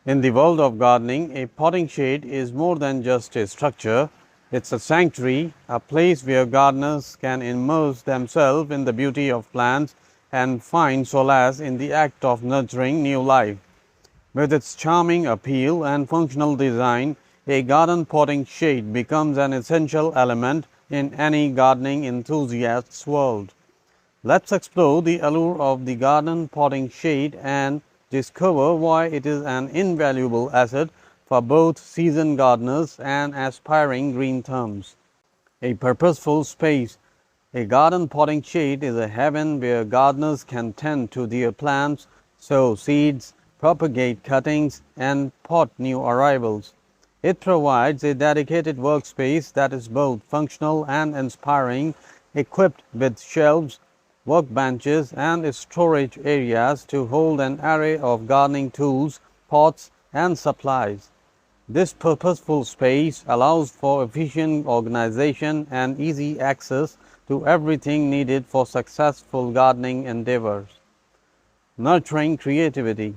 In the world of gardening, a potting shade is more than just a structure. It's a sanctuary, a place where gardeners can immerse themselves in the beauty of plants and find solace in the act of nurturing new life. With its charming appeal and functional design, a garden potting shade becomes an essential element in any gardening enthusiast's world. Let's explore the allure of the garden potting shade and discover why it is an invaluable asset for both seasoned gardeners and aspiring green thumbs. A purposeful space. A garden potting shade is a haven where gardeners can tend to their plants, sow seeds, propagate cuttings, and pot new arrivals. It provides a dedicated workspace that is both functional and inspiring, equipped with shelves, workbenches, and storage areas to hold an array of gardening tools, pots, and supplies. This purposeful space allows for efficient organization and easy access to everything needed for successful gardening endeavors. Nurturing creativity.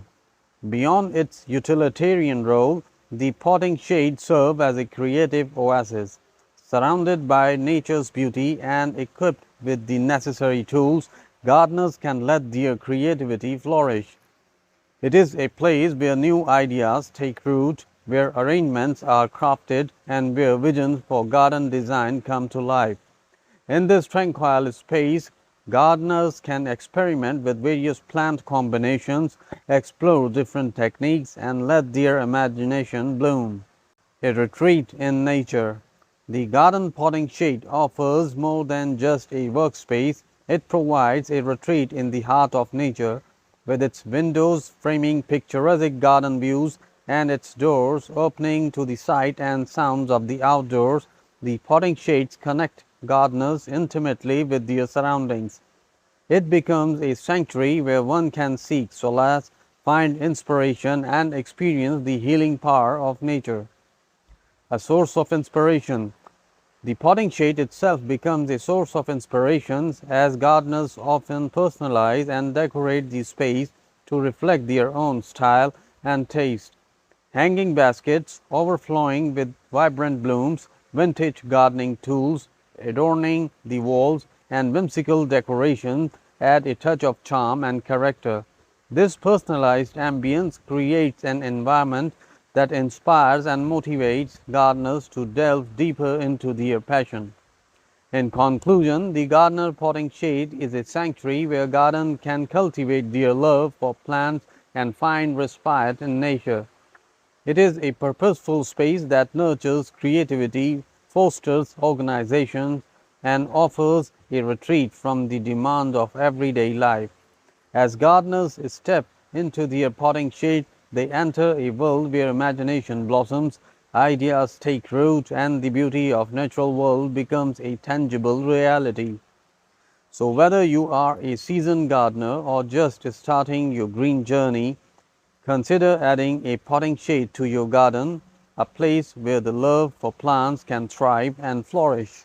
Beyond its utilitarian role, the potting shade serves as a creative oasis. Surrounded by nature's beauty and equipped with the necessary tools, gardeners can let their creativity flourish. It is a place where new ideas take root, where arrangements are crafted, and where visions for garden design come to life. In this tranquil space, gardeners can experiment with various plant combinations, explore different techniques, and let their imagination bloom. A retreat in nature. The garden potting shade offers more than just a workspace. It provides a retreat in the heart of nature, with its windows framing picturesque garden views and its doors opening to the sight and sounds of the outdoors. The potting shades connect gardeners intimately with their surroundings. It becomes a sanctuary where one can seek solace, find inspiration, and experience the healing power of nature. A source of inspiration. The potting shade itself becomes a source of inspiration as gardeners often personalize and decorate the space to reflect their own style and taste. Hanging baskets overflowing with vibrant blooms, vintage gardening tools adorning the walls, and whimsical decorations add a touch of charm and character. This personalized ambience creates an environment that inspires and motivates gardeners to delve deeper into their passion. In conclusion, the gardener potting shade is a sanctuary where gardens can cultivate their love for plants and find respite in nature. It is a purposeful space that nurtures creativity, fosters organization, and offers a retreat from the demand of everyday life. As gardeners step into their potting shade, they enter a world where imagination blossoms, ideas take root, and the beauty of natural world becomes a tangible reality. So whether you are a seasoned gardener or just starting your green journey, consider adding a potting shade to your garden, a place where the love for plants can thrive and flourish.